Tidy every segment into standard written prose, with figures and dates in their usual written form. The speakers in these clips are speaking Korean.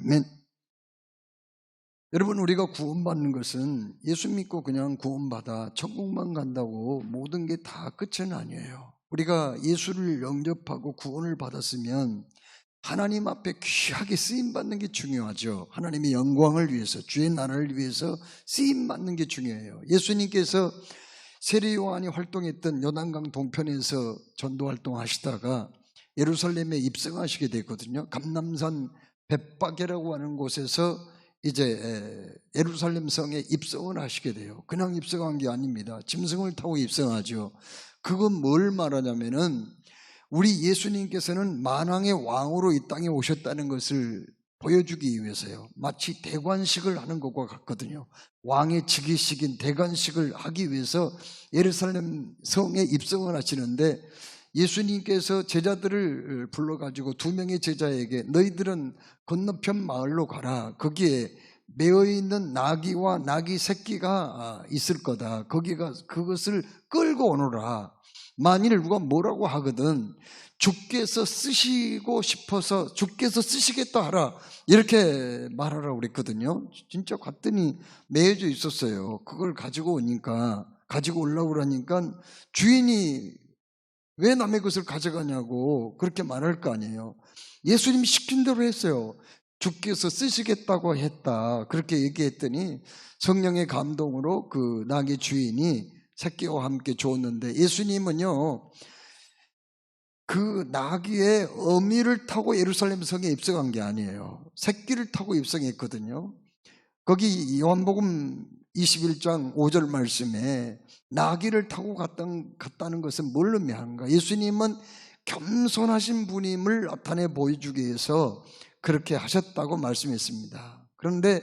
아멘. 여러분, 우리가 구원받는 것은 예수 믿고 그냥 구원받아 천국만 간다고 모든 게 다 끝은 아니에요. 우리가 예수를 영접하고 구원을 받았으면 하나님 앞에 귀하게 쓰임받는 게 중요하죠. 하나님의 영광을 위해서, 주의 나라를 위해서 쓰임받는 게 중요해요. 예수님께서 세례 요한이 활동했던 요단강 동편에서 전도 활동하시다가 예루살렘에 입성하시게 됐거든요. 감람산 벳박이라고 하는 곳에서 이제 예루살렘 성에 입성을 하시게 돼요. 그냥 입성한 게 아닙니다. 짐승을 타고 입성하죠. 그건 뭘 말하냐면은 우리 예수님께서는 만왕의 왕으로 이 땅에 오셨다는 것을 보여주기 위해서요. 마치 대관식을 하는 것과 같거든요. 왕의 즉위식인 대관식을 하기 위해서 예루살렘 성에 입성을 하시는데, 예수님께서 제자들을 불러가지고 두 명의 제자에게 너희들은 건너편 마을로 가라. 거기에 매어있는 나귀와 나귀 새끼가 있을 거다. 그것을 끌고 오너라. 만일 누가 뭐라고 하거든 주께서 쓰시고 싶어서 주께서 쓰시겠다 하라, 이렇게 말하라고 그랬거든요. 진짜 갔더니 매여져 있었어요. 그걸 가지고 오려고 그러니까 주인이 왜 남의 것을 가져가냐고 그렇게 말할 거 아니에요. 예수님이 시킨 대로 했어요. 주께서 쓰시겠다고 했다, 그렇게 얘기했더니 성령의 감동으로 그 나귀 주인이 새끼와 함께 주었는데, 예수님은요 그 나귀의 어미를 타고 예루살렘 성에 입성한 게 아니에요. 새끼를 타고 입성했거든요. 거기 요한복음 21장 5절 말씀에 나귀를 타고 갔다는 것은 뭘 의미하는가? 예수님은 겸손하신 분임을 나타내 보여주기 위해서 그렇게 하셨다고 말씀했습니다. 그런데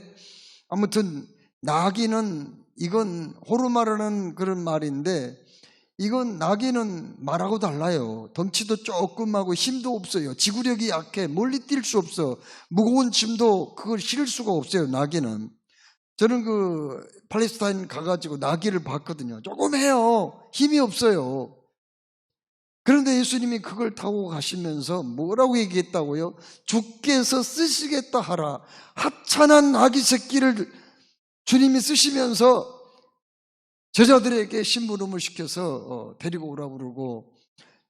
아무튼 나귀는, 이건 호르마라는 그런 말인데, 이건 나귀는 말하고 달라요. 덩치도 조그마하고 힘도 없어요. 지구력이 약해. 멀리 뛸 수 없어. 무거운 짐도 그걸 실을 수가 없어요, 나귀는. 저는 그 팔레스타인 가가지고 나귀를 봤거든요. 조그매요. 힘이 없어요. 그런데 예수님이 그걸 타고 가시면서 뭐라고 얘기했다고요? 주께서 쓰시겠다 하라. 하찮은 나귀 새끼를 주님이 쓰시면서 제자들에게 심부름을 시켜서 데리고 오라고 그러고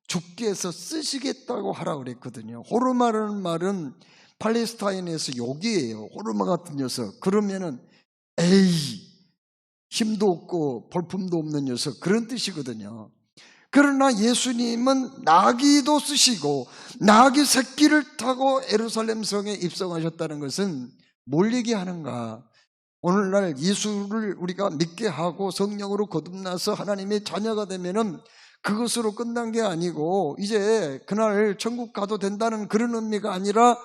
주께서 쓰시겠다고 하라고 그랬거든요. 호르마라는 말은 팔레스타인에서 욕이에요. 호르마 같은 녀석. 그러면은 에이, 힘도 없고 볼품도 없는 녀석, 그런 뜻이거든요. 그러나 예수님은 나귀도 쓰시고 나귀 새끼를 타고 예루살렘 성에 입성하셨다는 것은 뭘 얘기하는가? 오늘날 예수를 우리가 믿게 하고 성령으로 거듭나서 하나님의 자녀가 되면은 그것으로 끝난 게 아니고 이제 그날 천국 가도 된다는 그런 의미가 아니라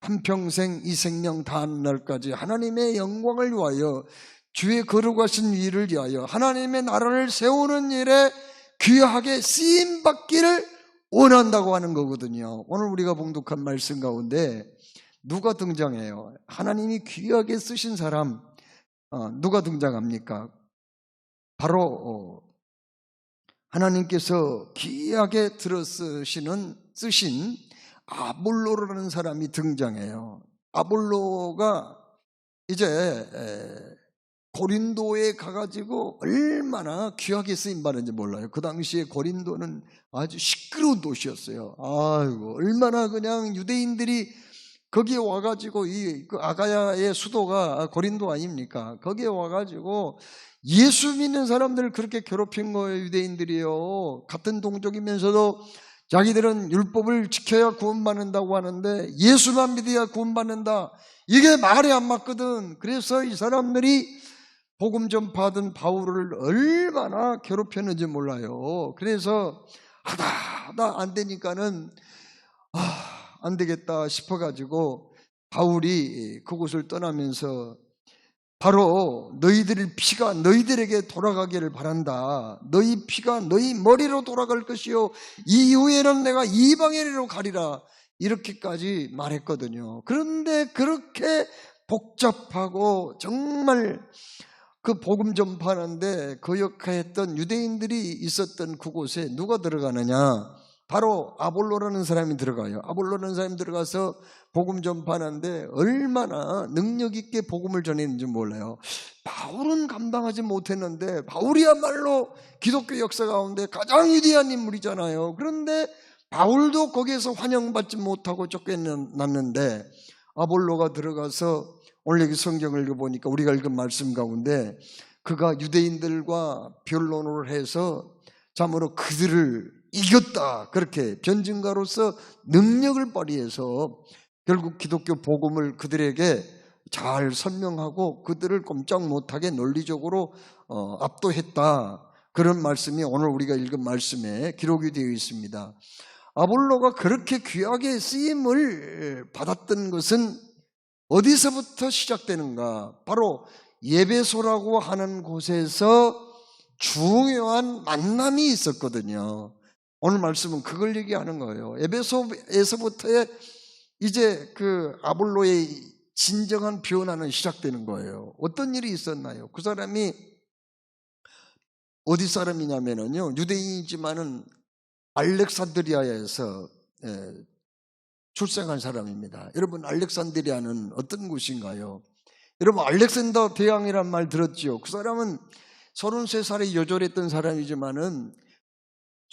한평생 이 생명 다하는 날까지 하나님의 영광을 위하여, 주의 거룩하신 일을 위하여 하나님의 나라를 세우는 일에 귀하게 쓰임받기를 원한다고 하는 거거든요. 오늘 우리가 봉독한 말씀 가운데 누가 등장해요? 하나님이 귀하게 쓰신 사람, 누가 등장합니까? 바로 하나님께서 귀하게 쓰신 아볼로라는 사람이 등장해요. 아볼로가 이제 고린도에 가가지고 얼마나 귀하게 쓰임받는지 몰라요. 그 당시에 고린도는 아주 시끄러운 도시였어요. 아이고, 얼마나 그냥 유대인들이 거기에 와가지고 그 아가야의 수도가 고린도 아닙니까? 거기에 와가지고 예수 믿는 사람들을 그렇게 괴롭힌 거예요. 유대인들이요. 같은 동족이면서도 자기들은 율법을 지켜야 구원받는다고 하는데 예수만 믿어야 구원받는다, 이게 말이 안 맞거든. 그래서 이 사람들이 복음 전파하던 바울을 얼마나 괴롭혔는지 몰라요. 그래서 하다 안 되니까는 안 되겠다 싶어가지고 바울이 그곳을 떠나면서 바로 너희들의 피가 너희들에게 돌아가기를 바란다. 너희 피가 너희 머리로 돌아갈 것이요 이후에는 내가 이방인으로 가리라, 이렇게까지 말했거든요. 그런데 그렇게 복잡하고 정말 그 복음 전파하는데 거역했던 유대인들이 있었던 그곳에 누가 들어가느냐? 바로 아볼로라는 사람이 들어가요. 아볼로라는 사람이 들어가서 복음 전파하는데 얼마나 능력 있게 복음을 전했는지 몰라요. 바울은 감당하지 못했는데 바울이야말로 기독교 역사 가운데 가장 위대한 인물이잖아요. 그런데 바울도 거기에서 환영받지 못하고 쫓겨났는데 아볼로가 들어가서 오늘 여기 성경을 읽어보니까 우리가 읽은 말씀 가운데 그가 유대인들과 변론을 해서 참으로 그들을 이겼다, 그렇게 변증가로서 능력을 발휘해서 결국 기독교 복음을 그들에게 잘 설명하고 그들을 꼼짝 못하게 논리적으로 압도했다, 그런 말씀이 오늘 우리가 읽은 말씀에 기록이 되어 있습니다. 아볼로가 그렇게 귀하게 쓰임을 받았던 것은 어디서부터 시작되는가? 바로 예배소라고 하는 곳에서 중요한 만남이 있었거든요. 오늘 말씀은 그걸 얘기하는 거예요. 에베소에서부터의 이제 그 아볼로의 진정한 변화는 시작되는 거예요. 어떤 일이 있었나요? 그 사람이 어디 사람이냐면요, 유대인이지만은 알렉산드리아에서 출생한 사람입니다. 여러분, 알렉산드리아는 어떤 곳인가요? 여러분, 알렉산더 대왕이란 말 들었죠? 그 사람은 33살에 여졸했던 사람이지만은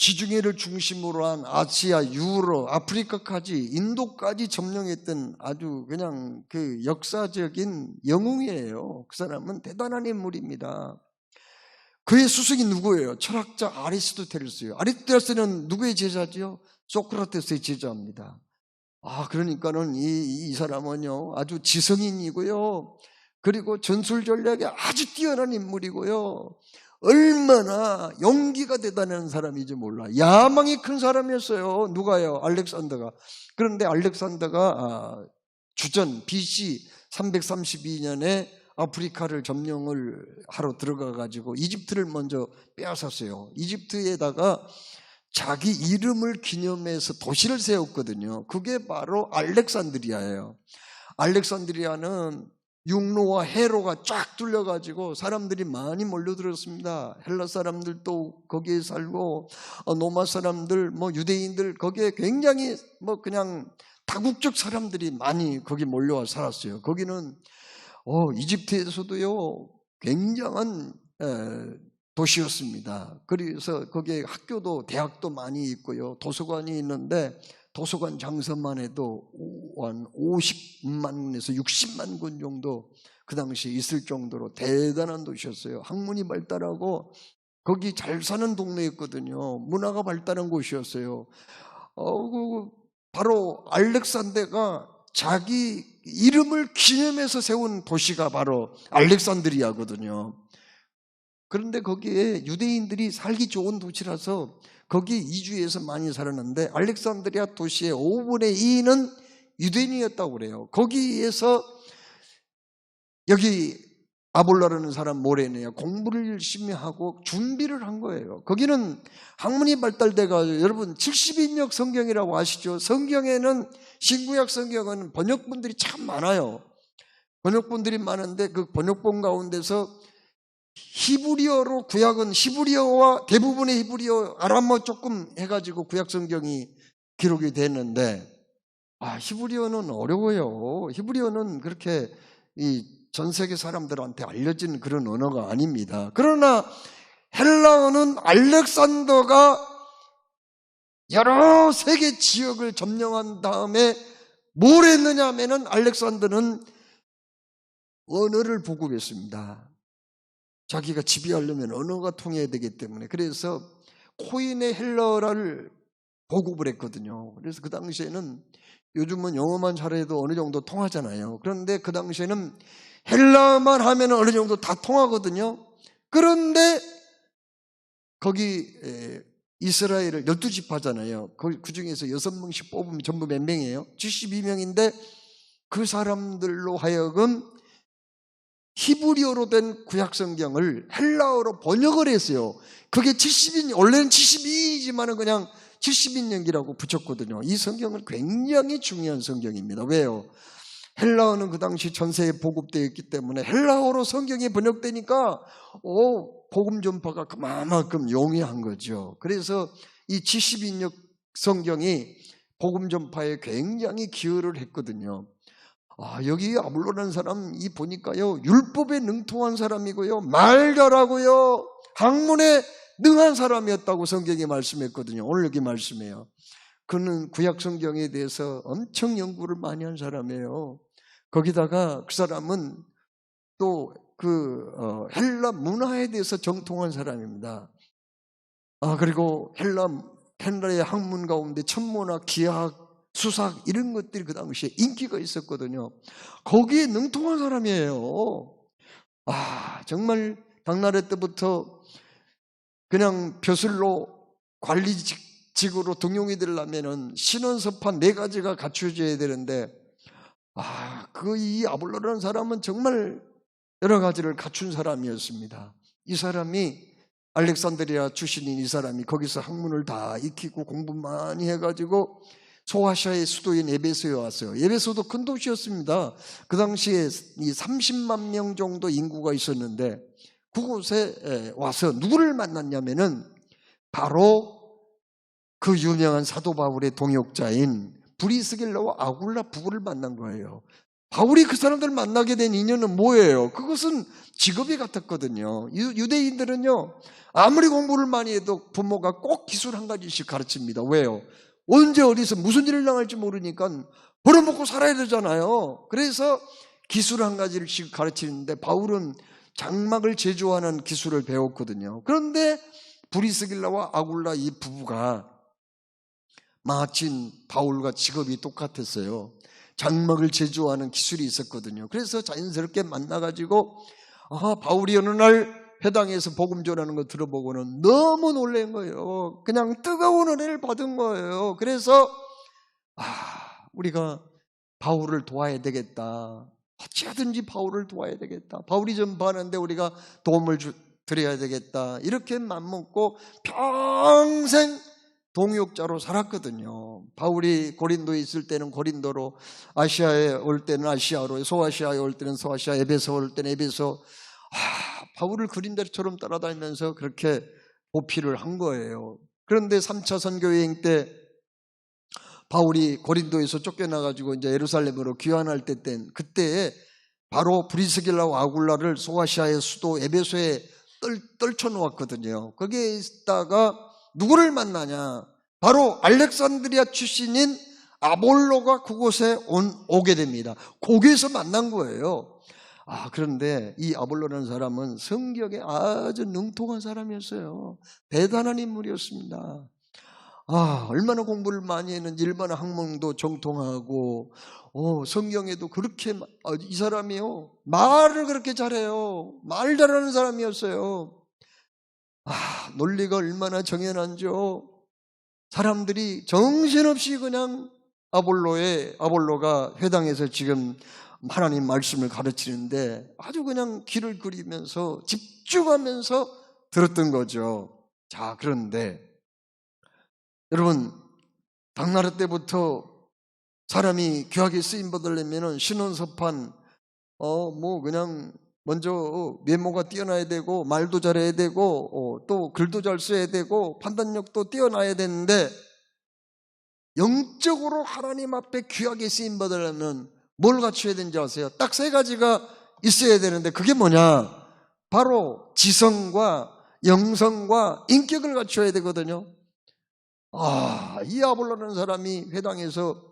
지중해를 중심으로 한 아시아, 유럽, 아프리카까지, 인도까지 점령했던 아주 그냥 그 역사적인 영웅이에요. 그 사람은 대단한 인물입니다. 그의 수석이 누구예요? 철학자 아리스토텔레스예요. 아리스토텔레스는 누구의 제자지요? 소크라테스의 제자입니다. 그러니까는 이 사람은요, 아주 지성인이고요, 그리고 전술 전략에 아주 뛰어난 인물이고요, 얼마나 용기가 대단한 사람인지 몰라. 야망이 큰 사람이었어요. 누가요? 알렉산더가. 그런데 알렉산더가 주전 BC 332년에 아프리카를 점령을 하러 들어가 가지고 이집트를 먼저 빼앗았어요. 이집트에다가 자기 이름을 기념해서 도시를 세웠거든요. 그게 바로 알렉산드리아예요. 알렉산드리아는 육로와 해로가 쫙 뚫려가지고 사람들이 많이 몰려들었습니다. 헬라 사람들도 거기에 살고 로마 사람들, 유대인들, 거기에 굉장히 그냥 다국적 사람들이 많이 거기 몰려와 살았어요. 거기는 이집트에서도요 굉장한 도시였습니다. 그래서 거기에 학교도 대학도 많이 있고요, 도서관이 있는데 도서관 장서만 해도 한 50만에서 60만 권 정도 그 당시에 있을 정도로 대단한 도시였어요. 학문이 발달하고 거기 잘 사는 동네였거든요. 문화가 발달한 곳이었어요. 바로 알렉산더가 자기 이름을 기념해서 세운 도시가 바로 알렉산드리아거든요. 그런데 거기에 유대인들이 살기 좋은 도시라서 거기 이주해서 많이 살았는데 알렉산드리아 도시의 5분의 2는 유대인이었다고 그래요. 거기에서 여기 아볼로라는 사람 모레네요, 공부를 열심히 하고 준비를 한 거예요. 거기는 학문이 발달돼가지고, 여러분 70인역 성경이라고 아시죠? 성경에는, 신구약 성경은 번역본들이 참 많아요. 번역본들이 많은데 그 번역본 가운데서 히브리어로, 구약은 히브리어와 대부분의 히브리어, 아람어 조금 해가지고 구약 성경이 기록이 됐는데, 히브리어는 어려워요. 히브리어는 그렇게 전 세계 사람들한테 알려진 그런 언어가 아닙니다. 그러나 헬라어는 알렉산더가 여러 세계 지역을 점령한 다음에 뭘 했느냐 하면은 알렉산더는 언어를 보급했습니다. 자기가 지배하려면 언어가 통해야 되기 때문에. 그래서 코인의 헬라어를 보급을 했거든요. 그래서 그 당시에는, 요즘은 영어만 잘해도 어느 정도 통하잖아요. 그런데 그 당시에는 헬라어만 하면 어느 정도 다 통하거든요. 그런데 거기 이스라엘을 12지파잖아요. 그 중에서 6명씩 뽑으면 전부 몇 명이에요? 72명인데 그 사람들로 하여금 히브리어로 된 구약성경을 헬라어로 번역을 했어요. 그게 70인, 원래는 72이지만은 그냥 70인역이라고 붙였거든요. 이 성경은 굉장히 중요한 성경입니다. 왜요? 헬라어는 그 당시 전세에 보급되어 있기 때문에 헬라어로 성경이 번역되니까 복음 전파가 그만큼 용이한 거죠. 그래서 이 70인역 성경이 복음 전파에 굉장히 기여를 했거든요. 여기 아볼로라는 사람 이 보니까요, 율법에 능통한 사람이고요, 말 잘하고요, 학문에 능한 사람이었다고 성경이 말씀했거든요. 오늘 여기 말씀해요. 그는 구약 성경에 대해서 엄청 연구를 많이 한 사람이에요. 거기다가 그 사람은 또 헬라 문화에 대해서 정통한 사람입니다. 그리고 헬라의 학문 가운데 천문학, 기하학, 수사학 이런 것들이 그 당시에 인기가 있었거든요. 거기에 능통한 사람이에요. 정말 당나라 때부터 그냥 벼슬로 관리직으로 등용이 되려면은 신원섭한 4가지가 갖춰져야 되는데, 이 아볼로라는 사람은 정말 여러 가지를 갖춘 사람이었습니다. 이 사람이 알렉산드리아 출신인 이 사람이 거기서 학문을 다 익히고 공부 많이 해가지고 소아시아의 수도인 에베소에 왔어요. 에베소도 큰 도시였습니다. 그 당시에 이 30만 명 정도 인구가 있었는데 그곳에 와서 누구를 만났냐면은 바로 그 유명한 사도 바울의 동역자인 브리스길라와 아굴라 부부를 만난 거예요. 바울이 그 사람들을 만나게 된 인연은 뭐예요? 그것은 직업이 같았거든요. 유대인들은요, 아무리 공부를 많이 해도 부모가 꼭 기술 한 가지씩 가르칩니다. 왜요? 언제 어디서 무슨 일을 당할지 모르니까 벌어먹고 살아야 되잖아요. 그래서 기술 한 가지씩 가르치는데 바울은 장막을 제조하는 기술을 배웠거든요. 그런데 브리스길라와 아굴라 이 부부가 마침 바울과 직업이 똑같았어요. 장막을 제조하는 기술이 있었거든요. 그래서 자연스럽게 만나가지고 바울이 어느 날 회당에서 복음 전하는 거 들어보고는 너무 놀란 거예요. 그냥 뜨거운 은혜를 받은 거예요. 그래서 우리가 바울을 도와야 되겠다. 어찌하든지 바울을 도와야 되겠다. 바울이 전파하는데 우리가 도움을 드려야 되겠다. 이렇게 맘먹고 평생 동역자로 살았거든요. 바울이 고린도에 있을 때는 고린도로, 아시아에 올 때는 아시아로, 소아시아에 올 때는 소아시아, 에베소 올 때는 에베소. 바울을 그린다처럼 따라다니면서 그렇게 보필을 한 거예요. 그런데 3차 선교여행 때 바울이 고린도에서 쫓겨나가지고 이제 예루살렘으로 귀환할 그때에 바로 브리스길라와 아굴라를 소아시아의 수도 에베소에 떨쳐놓았거든요. 거기에 있다가 누구를 만나냐? 바로 알렉산드리아 출신인 아볼로가 그곳에 오게 됩니다. 거기에서 만난 거예요. 그런데 이 아볼로라는 사람은 성경에 아주 능통한 사람이었어요. 대단한 인물이었습니다. 얼마나 공부를 많이 했는지, 얼마나 학문도 정통하고, 성경에도 그렇게, 이 사람이요, 말을 그렇게 잘해요. 말 잘하는 사람이었어요. 논리가 얼마나 정연한지요. 사람들이 정신없이 그냥 아볼로가 회당에서 지금 하나님 말씀을 가르치는데 아주 그냥 귀를 그리면서 집중하면서 들었던 거죠. 자, 그런데 여러분, 당나라 때부터 사람이 귀하게 쓰임 받으려면 신원섭한 그냥 먼저 외모가 뛰어나야 되고 말도 잘해야 되고 또 글도 잘 써야 되고 판단력도 뛰어나야 되는데, 영적으로 하나님 앞에 귀하게 쓰임 받으려면 뭘 갖춰야 되는지 아세요? 딱 3가지가 있어야 되는데 그게 뭐냐? 바로 지성과 영성과 인격을 갖춰야 되거든요. 이 아볼로라는 사람이 회당에서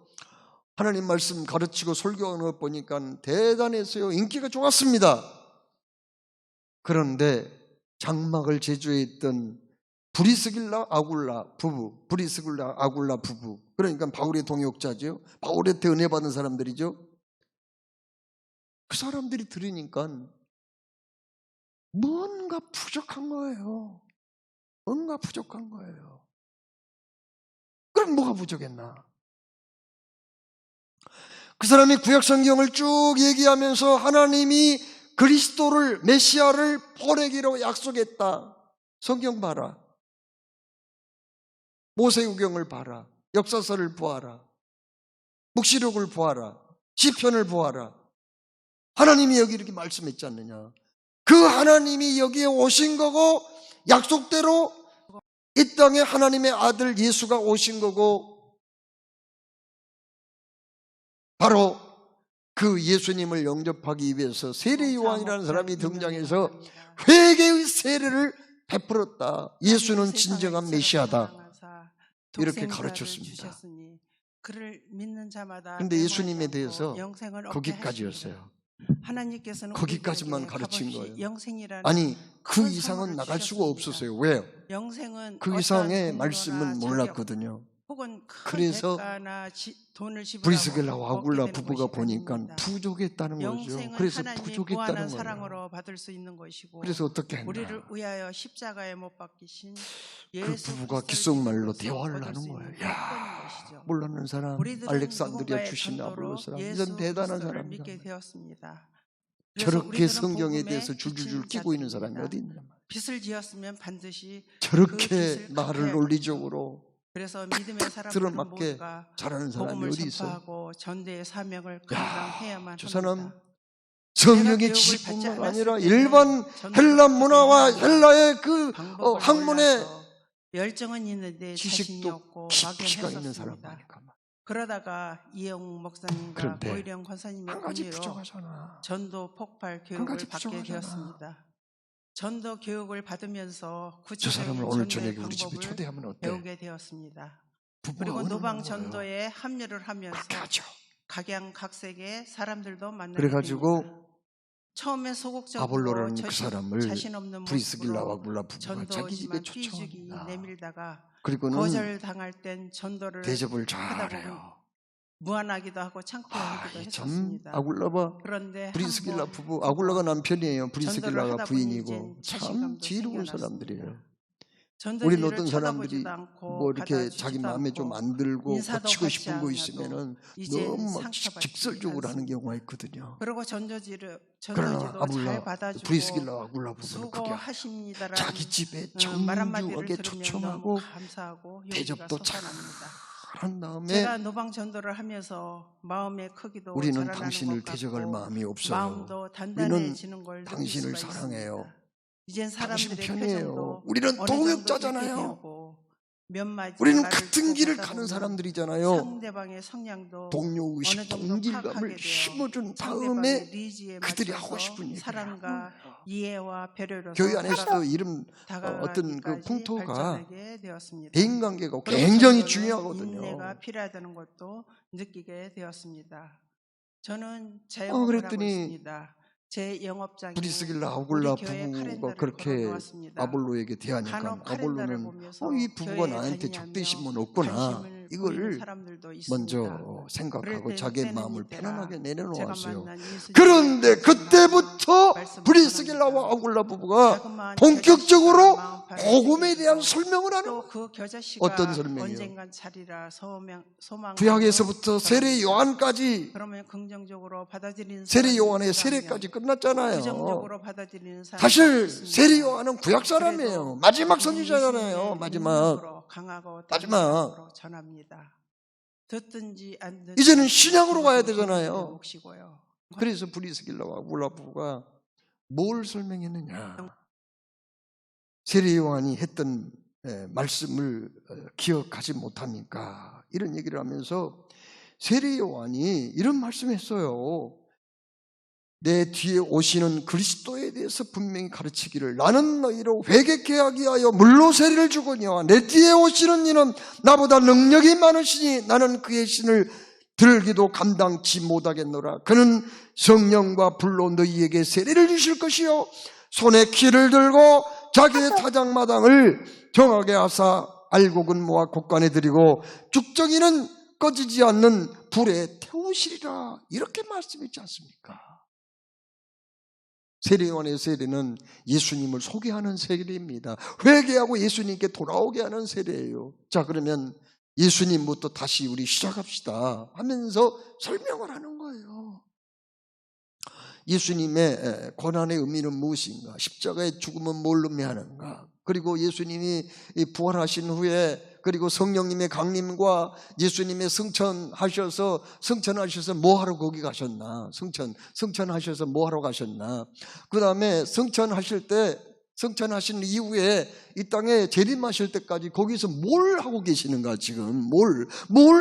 하나님 말씀 가르치고 설교하는 것 보니까 대단했어요. 인기가 좋았습니다. 그런데 장막을 제조했던 브리스길라 아굴라 부부, 그러니까 바울의 동역자죠. 바울한테 은혜 받은 사람들이죠. 그 사람들이 들으니까 뭔가 부족한 거예요. 그럼 뭐가 부족했나? 그 사람이 구약 성경을 쭉 얘기하면서 하나님이 그리스도를, 메시아를 보내기로 약속했다. 성경 봐라. 모세우경을 봐라. 역사서를 보아라. 묵시록을 보아라. 시편을 보아라. 하나님이 여기 이렇게 말씀했지 않느냐. 그 하나님이 여기에 오신 거고 약속대로 이 땅에 하나님의 아들 예수가 오신 거고, 바로 그 예수님을 영접하기 위해서 세례 요한이라는 사람이 등장해서 회개의 세례를 베풀었다. 예수는 진정한 메시아다. 이렇게 가르쳤습니다. 그런데 예수님에 대해서 거기까지였어요. 하나님께서는 거기까지만 가르친 거예요. 영생이라는 아니, 그 이상은 나갈 수가 없었어요. 왜요? 영생은 그 이상의 말씀은 몰랐거든요. 혹은 그래서 돈을 브리스길라와 아굴라 부부가 보니까 부족했다는 거죠. 그래서 부족했다는 사랑으로 받을 수 있는 것이고, 그래서 어떻게 했나? 우리를 위하여 십자가에 못 박히신 그 부부가 귓속말로 대화를 하는 거예요. 야, 몰랐는 사람, 알렉산드리아 출신 아볼로 사람, 이런 대단한 사람이다. 저렇게 성경에 대해서 줄줄줄 끼고 있는 사람이 어디 있냐 말이에요. 빚을 지었으면 반드시 저렇게 말을 논리적으로 그래서 믿음의 사람들을 맞게 잘하는 사람이 어디 있어? 전대의 사명을 감당해야만 저 사람 합니다. 성령의 지식뿐만 아니라 일반 헬라 문화와 헬라의 그 학문의 열정은 있는데 지식도 깊이가 있는 사람 아닐까. 그러다가 이영 목사님과 고일영 권사님의 한 가지 권유로 부족하잖아. 전도 폭발 교육을 받게 되었습니다. 전도 교육을 받으면서 저 사람을 오늘 저녁에 우리 집에 초대하면 어때? 배우게 되었습니다. 그리고 노방 전도에 합류를 하면서 각양각색의 사람들도 만나게 그래가지고 됩니다. 처음에 소극적으로 아볼로라는 그 사람을 자신 없는 브리스길라와 아굴라 부부가 자기 집에 삐죽이 초청합니다. 내밀다가 그리고는 거절당할 땐 전도를 대접을 하다 잘해요. 보면 무안하기도 하고 창피하기도 했었습니다. 아굴라와 그런데 브리스길라 부부, 아굴라가 남편이에요. 브리스길라가 부인이고 참 지혜로운 사람들이에요. 우리는 어떤 사람들이 뭐 이렇게 자기 마음에 좀 안 들고 고치고 싶은 거 있으면은 너무 막 직설적으로 하는 경우가 있거든요. 그리고 전도지도 아굴라, 잘 받아주고 브리스길라 아굴라 부부는 그게 자기 집에 정중하게 초청하고 대접도 잘 한 다음에 제가 노방 전도를 하면서 마음의 크기도 우리는 당신을 대적할 마음이 없어요. 마음도 단단해지는 걸 당신을 사랑해요. 이젠 당신 사람들의 편이에요. 우리는 동역자잖아요. 우리는 같은 길을 가는 사람들이잖아요. 상대방의 성향도 동료의식, 동질감을 심어준 다음에 그들이 하고 싶은 얘기를 사랑과 이해와 배려로 교회 안에서도 이런 어떤 그 풍토가 대인관계가 굉장히 중요하거든요. 인내가 필요하다는 것도 느끼게 되었습니다. 저는 제 영업을 하고 있습니다. 제 영업장이 브리스길라 아굴라 부부가 그렇게 아볼로에게 대하니까 아볼로는 이 부부가 나한테 적대심은 없구나, 이걸 먼저 생각하고 자기의 마음을 편안하게 내려놓았어요. 그런데 그때부터 브리스길라와 아굴라 부부가 본격적으로 복음에 대한 설명을 하는 거예요. 어떤 설명이요? 구약에서부터 세례 요한까지, 세례 요한의 세례까지 끝났잖아요. 사실 세례 요한은 구약 사람이에요. 마지막 선지자잖아요. 마지막. 이제는 신약으로 가야 되잖아요. 그래서 브리스길라와 아굴라 부부가 뭘 설명했느냐? 세례 요한이 했던 말씀을 기억하지 못하니까 이런 얘기를 하면서 세례 요한이 이런 말씀했어요. 내 뒤에 오시는 그리스도에 대해서 분명히 가르치기를, 나는 너희로 회개케 하기 위하여 물로 세례를 주거니와 내 뒤에 오시는 이는 나보다 능력이 많으시니 나는 그의 신을 들기도 감당치 못하겠노라. 그는 성령과 불로 너희에게 세례를 주실 것이요 손에 키를 들고 자기의 타작마당을 정하게 하사 알곡은 모아 곡간에 들이고 죽정이는 꺼지지 않는 불에 태우시리라. 이렇게 말씀했지 않습니까? 세례요한의 세례는 예수님을 소개하는 세례입니다. 회개하고 예수님께 돌아오게 하는 세례예요. 자, 그러면 예수님부터 다시 우리 시작합시다 하면서 설명을 하는 거예요. 예수님의 고난의 의미는 무엇인가? 십자가의 죽음은 뭘 의미하는가? 그리고 예수님이 부활하신 후에, 그리고 성령님의 강림과 예수님의 승천하셔서 뭐 하러 거기 가셨나? 승천하셔서 뭐 하러 가셨나? 그 다음에 승천하실 때 성천하신 이후에 이 땅에 재림하실 때까지 거기서 뭘 하고 계시는가 지금 뭘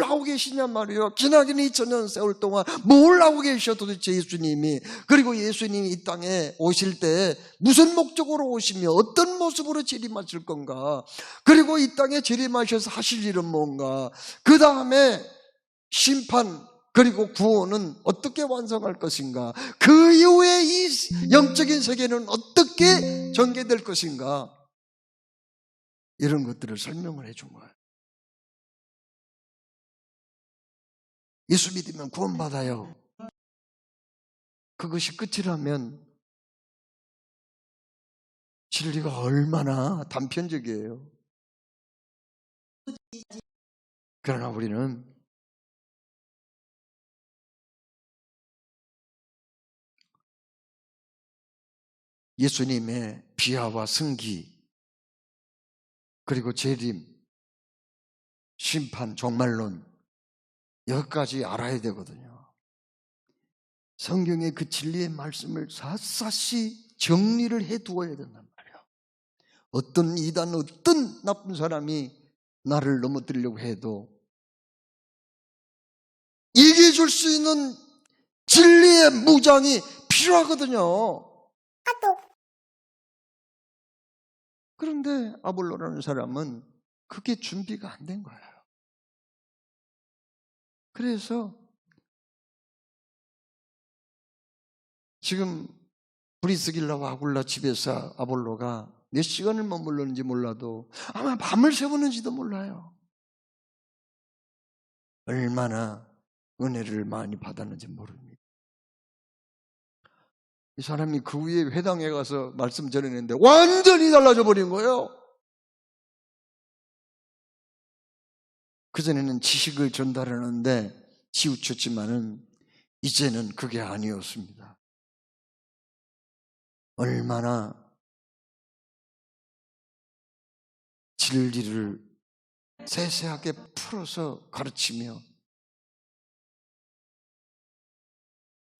하고 계시냔 말이에요. 지나긴 2000년 세월 동안 뭘 하고 계셔 도대체 예수님이. 그리고 예수님이 이 땅에 오실 때 무슨 목적으로 오시며 어떤 모습으로 재림하실 건가, 그리고 이 땅에 재림하셔서 하실 일은 뭔가, 그 다음에 심판 그리고 구원은 어떻게 완성할 것인가, 그 이후에 이 영적인 세계는 어떻게 전개될 것인가, 이런 것들을 설명을 해준 거예요. 예수 믿으면 구원받아요. 그것이 끝이라면 진리가 얼마나 단편적이에요. 그러나 우리는 예수님의 비하와 승기, 그리고 재림, 심판, 종말론, 여기까지 알아야 되거든요. 성경의 그 진리의 말씀을 샅샅이 정리를 해두어야 된단 말이에요. 어떤 이단, 어떤 나쁜 사람이 나를 넘어뜨리려고 해도 이겨줄 수 있는 진리의 무장이 필요하거든요. 그런데 아볼로라는 사람은 그게 준비가 안 된 거예요. 그래서 지금 브리스길라와 아굴라 집에서 아볼로가 몇 시간을 머물렀는지 몰라도 아마 밤을 새우는지도 몰라요. 얼마나 은혜를 많이 받았는지 모릅니다. 이 사람이 그 후에 회당에 가서 말씀 전했는데 완전히 달라져 버린 거예요. 그전에는 지식을 전달하는데 치우쳤지만은 이제는 그게 아니었습니다. 얼마나 진리를 세세하게 풀어서 가르치며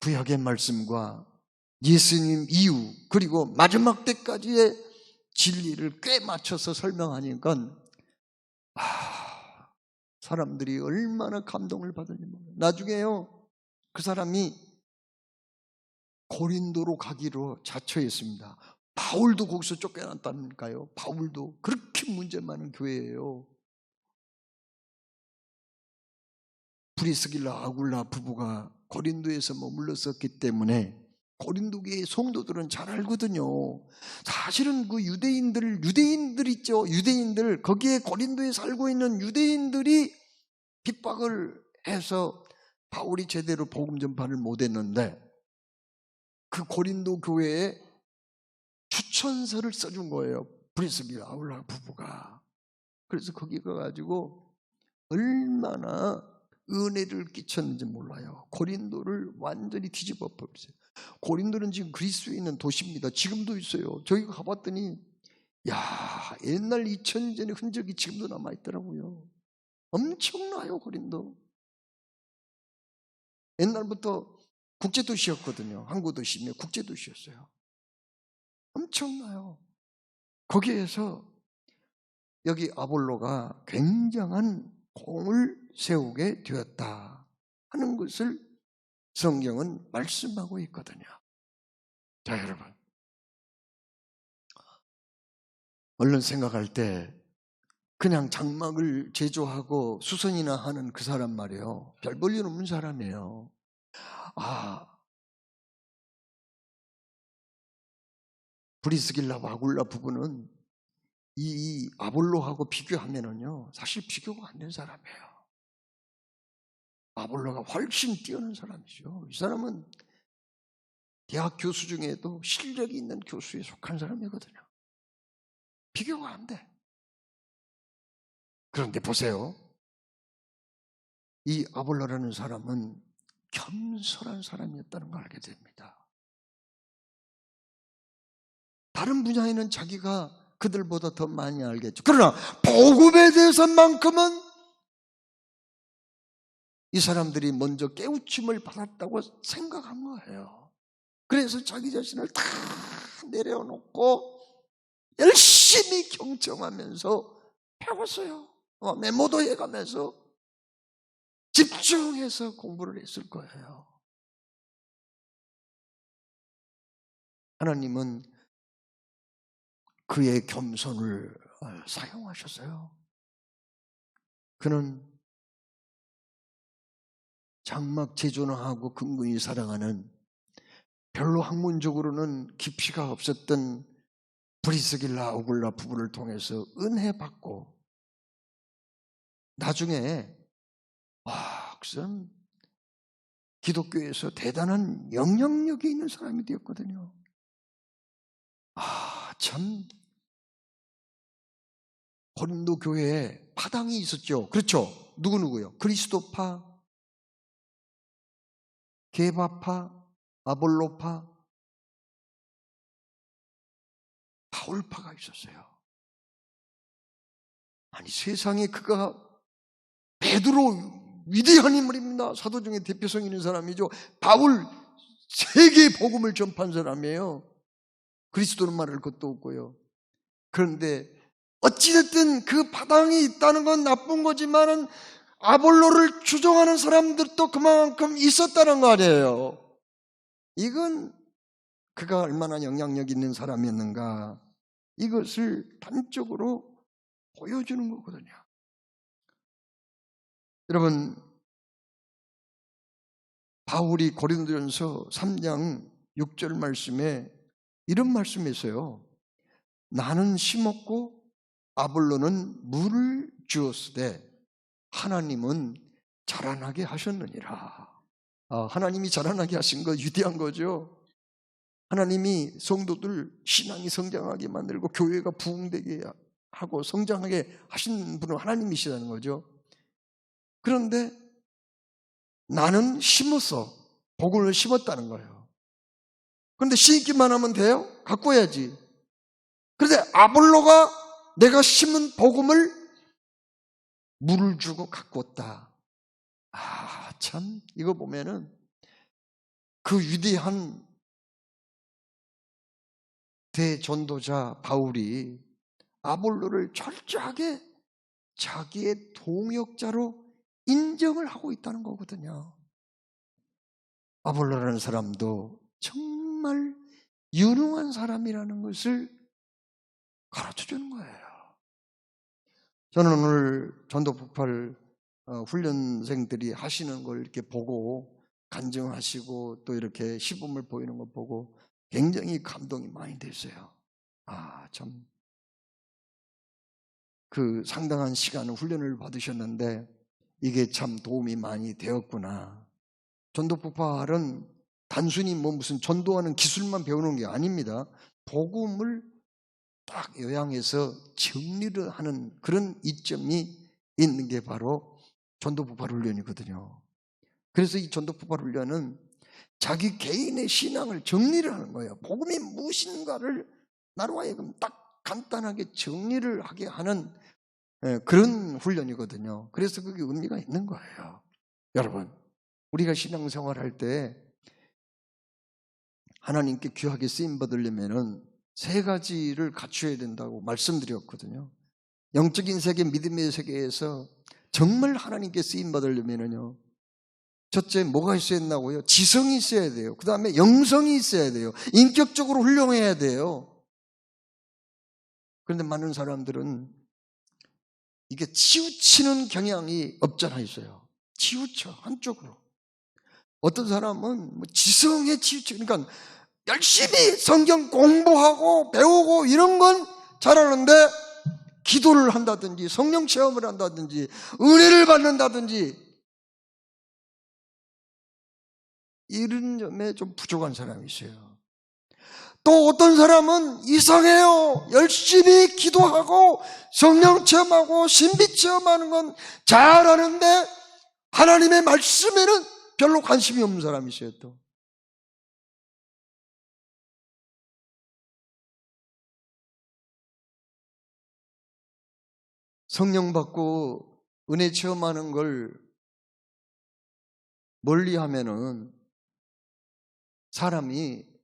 구약의 말씀과 예수님 이후 그리고 마지막 때까지의 진리를 꽤 맞춰서 설명하니까 사람들이 얼마나 감동을 받았는지 몰라요. 나중에요, 그 사람이 고린도로 가기로 자처했습니다. 바울도 거기서 쫓겨났다니까요. 바울도 그렇게 문제 많은 교회예요. 브리스길라 아굴라 부부가 고린도에서 머물렀었기 때문에 고린도 교회의 성도들은 잘 알거든요. 사실은 그 유대인들 있죠. 유대인들, 거기에 고린도에 살고 있는 유대인들이 핍박을 해서 바울이 제대로 복음 전파를 못했는데 그 고린도 교회에 추천서를 써준 거예요. 브리스길라 아굴라 부부가. 그래서 거기 가가지고 얼마나 은혜를 끼쳤는지 몰라요. 고린도를 완전히 뒤집어 버렸어요. 고린도는 지금 그리스에 있는 도시입니다. 지금도 있어요. 저기 가봤더니 야, 옛날 2000년 전의 흔적이 지금도 남아있더라고요. 엄청나요. 고린도 옛날부터 국제도시였거든요. 항구도시며 국제도시였어요. 엄청나요. 거기에서 여기 아볼로가 굉장한 공을 세우게 되었다 하는 것을 성경은 말씀하고 있거든요. 자, 여러분, 얼른 생각할 때 그냥 장막을 제조하고 수선이나 하는 그 사람 말이에요. 별 볼 일 없는 사람이에요. 브리스길라와 아굴라 부부는 이 아볼로하고 비교하면은요, 사실 비교가 안 된 사람이에요. 아볼로가 훨씬 뛰어난 사람이죠. 이 사람은 대학 교수 중에도 실력이 있는 교수에 속한 사람이거든요. 비교가 안 돼. 그런데 보세요. 이 아볼로라는 사람은 겸손한 사람이었다는 걸 알게 됩니다. 다른 분야에는 자기가 그들보다 더 많이 알겠죠. 그러나 복음에 대해서만큼은 이 사람들이 먼저 깨우침을 받았다고 생각한 거예요. 그래서 자기 자신을 다 내려놓고 열심히 경청하면서 배웠어요. 메모도 해가면서 집중해서 공부를 했을 거예요. 하나님은 그의 겸손을 사용하셨어요. 그는 장막 제존하고 근근히 사랑하는 별로 학문적으로는 깊이가 없었던 브리스길라 오굴라 부부를 통해서 은혜 받고 나중에 기독교에서 대단한 영향력이 있는 사람이 되었거든요. 참 고린도 교회에 파당이 있었죠. 그렇죠? 누구누구요? 그리스도파, 게바파, 아볼로파, 바울파가 있었어요. 아니 세상에 그가 베드로 위대한 인물입니다. 사도 중에 대표성 있는 사람이죠. 바울 세계 복음을 전파한 사람이에요. 그리스도는 말할 것도 없고요. 그런데 어찌됐든 그 파당이 있다는 건 나쁜 거지만은 아볼로를 추종하는 사람들도 그만큼 있었다는 거 아니에요. 이건 그가 얼마나 영향력 있는 사람이었는가, 이것을 단적으로 보여주는 거거든요. 여러분, 바울이 고린도전서 3장 6절 말씀에 이런 말씀이 있어요. 나는 심었고 아볼로는 물을 주었으되 하나님은 자라나게 하셨느니라. 하나님이 자라나게 하신 거 위대한 거죠. 하나님이 성도들 신앙이 성장하게 만들고 교회가 부흥되게 하고 성장하게 하신 분은 하나님이시라는 거죠. 그런데 나는 심었어. 복음을 심었다는 거예요. 그런데 심기만 하면 돼요? 가꿔야지. 그런데 아볼로가 내가 심은 복음을 물을 주고 가꿨다. 참 이거 보면은 그 위대한 대전도자 바울이 아볼로를 철저하게 자기의 동역자로 인정을 하고 있다는 거거든요. 아볼로라는 사람도 정말 유능한 사람이라는 것을 가르쳐주는 거예요. 저는 오늘 전도폭발 훈련생들이 하시는 걸 이렇게 보고 간증하시고 또 이렇게 시범을 보이는 걸 보고 굉장히 감동이 많이 됐어요. 참 그 상당한 시간을 훈련을 받으셨는데 이게 참 도움이 많이 되었구나. 전도폭발은 단순히 무슨 전도하는 기술만 배우는 게 아닙니다. 복음을 딱 요양해서 정리를 하는 그런 이점이 있는 게 바로 전도폭발 훈련이거든요. 그래서 이 전도폭발 훈련은 자기 개인의 신앙을 정리를 하는 거예요. 복음이 무엇인가를 나로 하여금 딱 간단하게 정리를 하게 하는 그런 훈련이거든요. 그래서 그게 의미가 있는 거예요. 여러분, 우리가 신앙생활할 때 하나님께 귀하게 쓰임받으려면 세 가지를 갖춰야 된다고 말씀드렸거든요. 영적인 세계, 믿음의 세계에서 정말 하나님께 쓰임받으려면요, 첫째 뭐가 있어야 된다고요? 지성이 있어야 돼요. 그 다음에 영성이 있어야 돼요. 인격적으로 훌륭해야 돼요. 그런데 많은 사람들은 이게 치우치는 경향이 없잖아 있어요. 치우쳐 한쪽으로. 어떤 사람은 지성에 치우쳐, 그러니까 열심히 성경 공부하고 배우고 이런 건 잘하는데 기도를 한다든지 성령 체험을 한다든지 은혜를 받는다든지 이런 점에 좀 부족한 사람이 있어요. 또 어떤 사람은 이상해요. 열심히 기도하고 성령 체험하고 신비 체험하는 건 잘하는데 하나님의 말씀에는 별로 관심이 없는 사람이 있어요. 또 성령 받고 은혜 체험하는 걸 멀리 하면은 사람이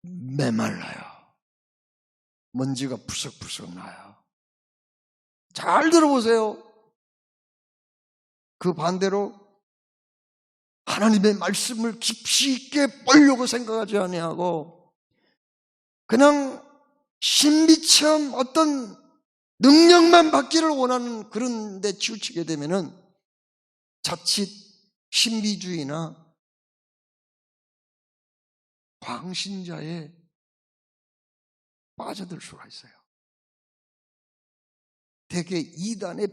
메말라요. 먼지가 푸석푸석 나요. 잘 들어보세요. 그 반대로 하나님의 말씀을 깊이 있게 보려고 생각하지 아니하고 그냥 신비처럼 어떤 능력만 받기를 원하는 그런 데 치우치게 되면은 자칫 신비주의나 광신자에 빠져들 수가 있어요. 되게 이단에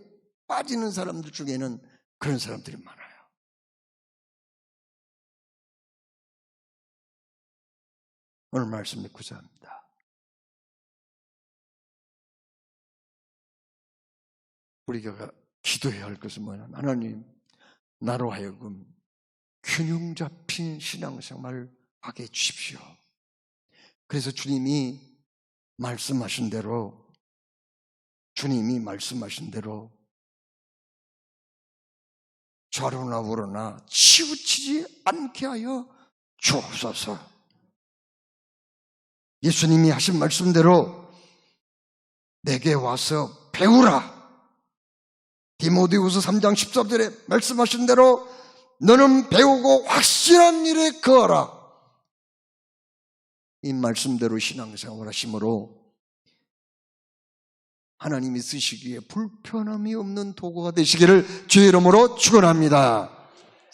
빠지는 사람들 중에는 그런 사람들이 많아요. 오늘 말씀 믿고자 합니다. 우리가 기도해야 할 것은 뭐냐면 하나님, 나로 하여금 균형 잡힌 신앙생활을 하게 해주십시오. 그래서 주님이 말씀하신 대로 좌로나 우로나 치우치지 않게 하여 주옵소서. 예수님이 하신 말씀대로 내게 와서 배우라. 디모데후서 3장 13절에 말씀하신 대로 너는 배우고 확실한 일에 거하라. 이 말씀대로 신앙생활 하심으로 하나님이 쓰시기에 불편함이 없는 도구가 되시기를 주의 이름으로 축원합니다.